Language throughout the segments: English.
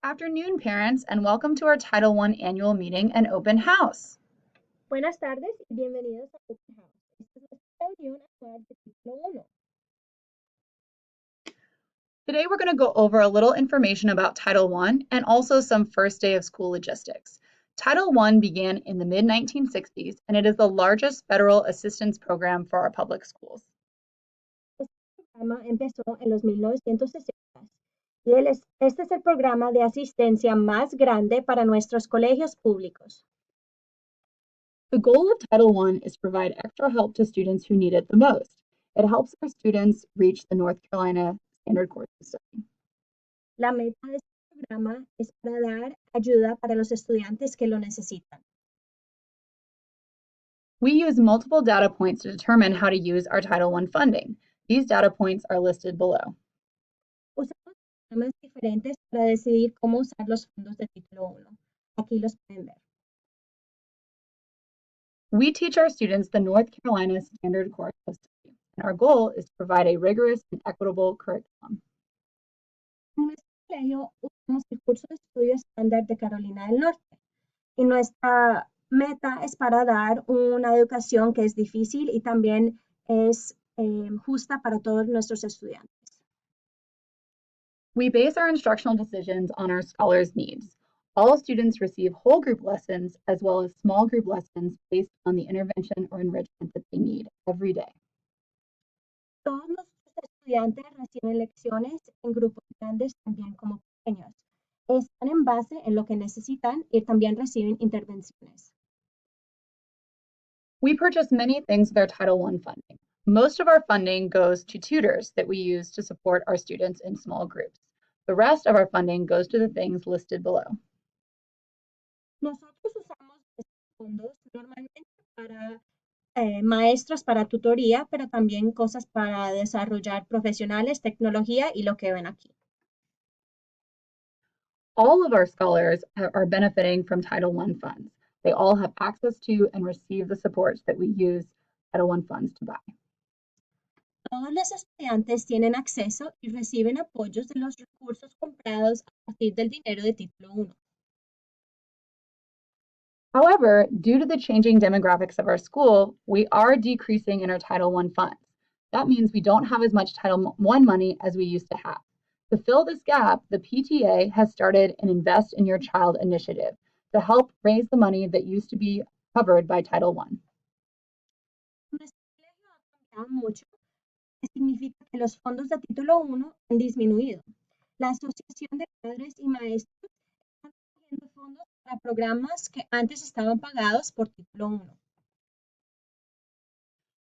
Afternoon, parents, and welcome to our Title I annual meeting and open house. Buenas tardes y bienvenidos a Open House. Esta es nuestra reunión anual de Título 1. Today, we're going to go over a little information about Title I and also some first day of school logistics. Title I began in the mid-1960s, and it is the largest federal assistance program for our public schools. Este programa empezó en los 1960 y este es el programa de asistencia más grande para nuestros colegios públicos. The goal of Title I is to provide extra help to students who need it the most. It helps our students reach the North Carolina Standard Course of Study. La meta de este programa es para dar ayuda para los estudiantes que lo necesitan. We use multiple data points to determine how to use our Title I funding. These data points are listed below. Usamos programas diferentes para decidir cómo usar los fondos de Título 1. Aquí los pueden ver. We teach our students the North Carolina Standard Course of Study, and our goal is to provide a rigorous and equitable curriculum. En nuestro colegio usamos el curso de estudio estándar de Carolina del Norte y nuestra meta es para dar una educación que es difícil y también es justa para todos nuestros estudiantes. We base our instructional decisions on our scholars' needs. All students receive whole group lessons as well as small group lessons based on the intervention or enrichment that they need every day. Todos nuestros estudiantes reciben lecciones en grupos grandes también como pequeños. Están en base en lo que necesitan y también reciben intervenciones. We purchase many things with our Title I funding. Most of our funding goes to tutors that we use to support our students in small groups. The rest of our funding goes to the things listed below. Nosotros usamos estos fondos normalmente para maestros para tutoría, pero también cosas para desarrollar profesionales, tecnología y lo que ven aquí. All of our scholars are benefiting from Title I funds. They all have access to and receive the supports that we use Title I funds to buy. Todos los estudiantes tienen acceso y reciben apoyos de los recursos comprados a partir del dinero de Título 1. However, due to the changing demographics of our school, we are decreasing in our Title I funds. That means we don't have as much Title I money as we used to have. To fill this gap, the PTA has started an Invest in Your Child initiative to help raise the money that used to be covered by Title I. Nuestro colegio ha cambiado mucho, que significa que los fondos de Título 1 han disminuido. La Asociación de Padres y Maestros está recogiendo fondos para programas que antes estaban pagados por Título 1.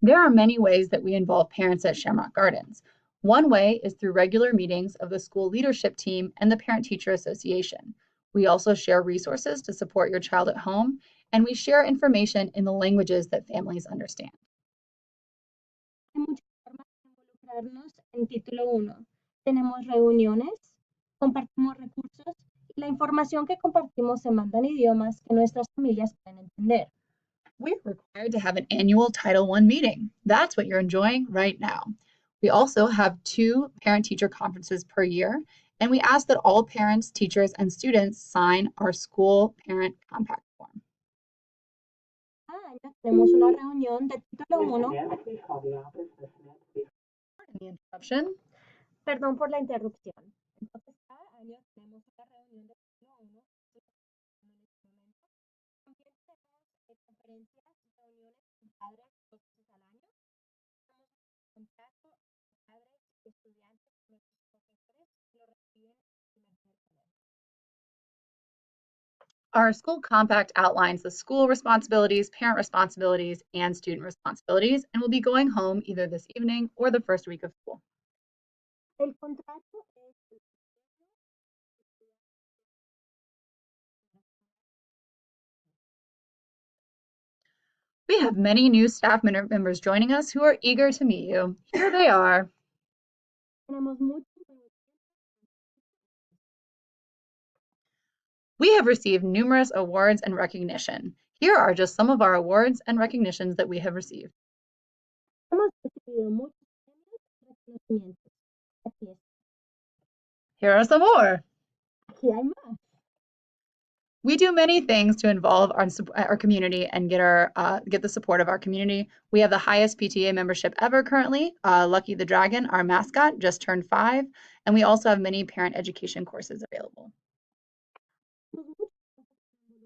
There are many ways that we involve parents at Shamrock Gardens. One way is through regular meetings of the school leadership team and the Parent-Teacher Association. We also share resources to support your child at home, and we share information in the languages that families understand. Hay muchas formas de involucrarnos en Título 1. Tenemos reuniones, compartimos recursos y la información que compartimos se manda en idiomas que nuestras familias pueden entender. We're required to have an annual Title I meeting. That's what you're enjoying right now. We also have 2 parent-teacher conferences per year, and we ask that all parents, teachers, and students sign our school parent compact form. Cada año tenemos una reunión de Título 1. Pardon the interruption. Perdón por la interrupción. Entonces, cada año tenemos una reunión de Título 1. También tenemos conferencias, reuniones con padres 2 veces al año. Estamos en contacto con padres y estudiantes, con nuestros profesores que lo reciben el primer semestre. Our school compact outlines the school responsibilities, parent responsibilities, and student responsibilities, and will be going home either this evening or the first week of school. El contrato es el We have many new staff members joining us who are eager to meet you. Here they are. Tenemos muchos We have received numerous awards and recognition. Here are just some of our awards and recognitions that we have received. hemos recibido muchos premios y reconocimientos. Aquí está. Here are some more. aquí hay más. We do many things to involve our community and get the support of our community. We have the highest PTA membership ever currently. Lucky the Dragon, our mascot, just turned 5, and we also have many parent education courses available. Nos muchos involucrados en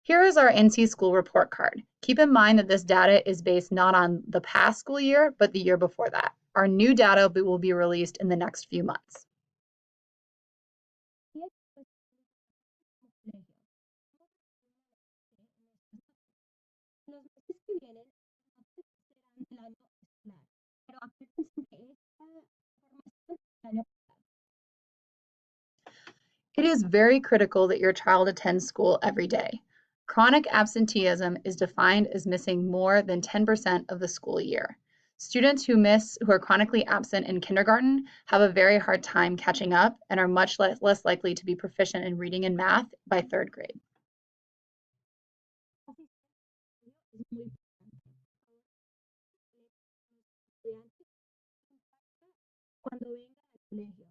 Here is our NC School report card. Keep in mind that this data is based not on the past school year, but the year before that. Our new data will be released in the next few months. los meses que vienen no serán del año escolar, pero acuérdense que esta información es del año pasado. It is very critical that your child attends school every day. Chronic absenteeism is defined as missing more than 10% of the school year. Students who are chronically absent in kindergarten have a very hard time catching up and are much less likely to be proficient in reading and math by 3rd grade. Es muy importante. Estudiantes cuando vengan al colegio.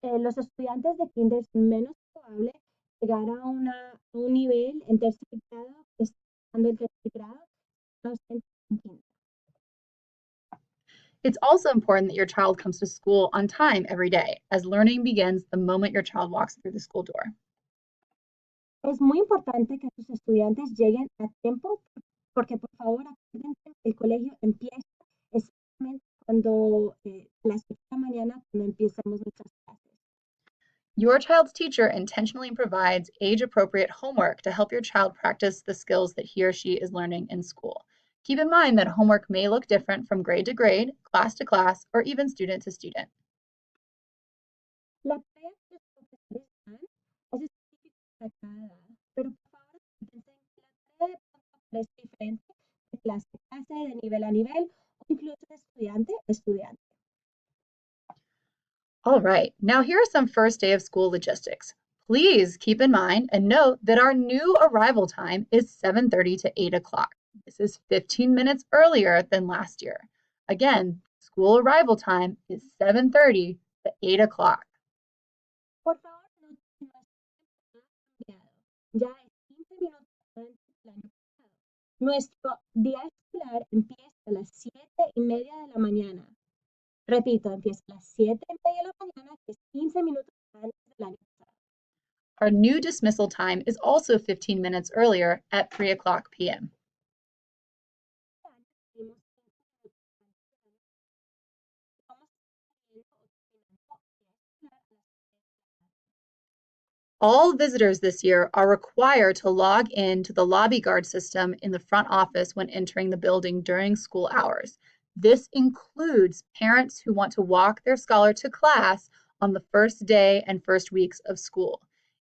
Los estudiantes de kinder son menos probable llegar a un nivel en tercer grado que estando en tercer grado los en kinder. It's also important that your child comes to school on time every day, as learning begins the moment your child walks through the school door. Es muy importante que sus estudiantes lleguen a tiempo porque por favor acuérdense que el colegio empieza exactamente cuando a las 8 de la mañana cuando empezamos nuestras clases. Your child's teacher intentionally provides age-appropriate homework to help your child practice the skills that he or she is learning in school. Keep in mind that homework may look different from grade to grade, class to class, or even student to student. La tarea que los profesores dan es específica para cada edad, pero por favor acuérdense que la tarea de pronto parece diferente de clase a clase, de nivel a nivel o incluso de estudiante a estudiante. All right, now here are some first day of school logistics. Please keep in mind and note that our new arrival time is 7:30 to 8 o'clock. This is 15 minutes earlier than last year. Again, school arrival time is 7:30 to 8 o'clock. Por favor, noten que nuestro tiempo no ha cambiado. Ya es 15 minutos antes del año pasado. Nuestro día escolar empieza a las 7:30 de la mañana. Repito, empieza a las 7:30 de la mañana, que es 15 minutos antes del año pasado. Our new dismissal time is also 15 minutes earlier at 3 o'clock p.m. Este año salimos 5 minutos antes del año pasado. Vamos saliendo o terminando el día escolar a las 3 de la tarde. All visitors this year are required to log in to the lobby guard system in the front office when entering the building during school hours. This includes parents who want to walk their scholar to class on the first day and first weeks of school.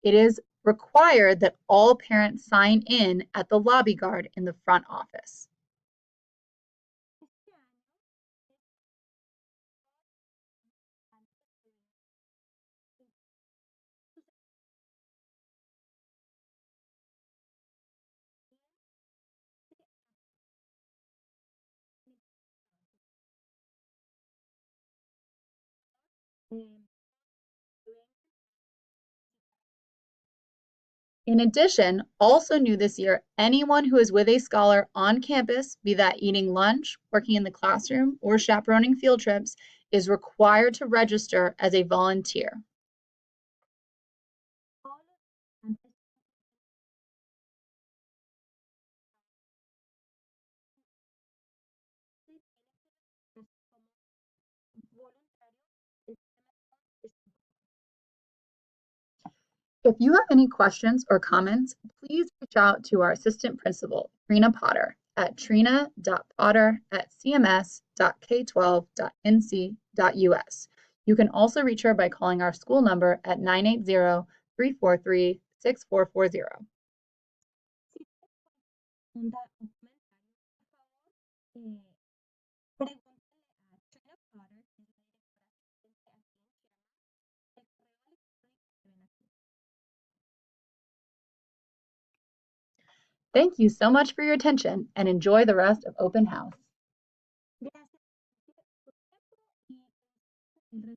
It is required that all parents sign in at the lobby guard in the front office. Este año es antes de In addition, also new this year, anyone who is with a scholar on campus, be that eating lunch, working in the classroom, or chaperoning field trips, is required to register as a volunteer. todos los estudiantes tienen que registrarse como voluntario en If you have any questions or comments, please reach out to our assistant principal, Trina Potter, at trina.potter@cms.k12.nc.us. You can also reach her by calling our school number at 980-343-6440. Si pregunta o comentario, por favor, pregúntenle a Trina Potter, que es la directora asistente aquí en Sherman, el correo electrónico que ven aquí. Thank you so much for your attention and enjoy the rest of Open House. Gracias por su tiempo y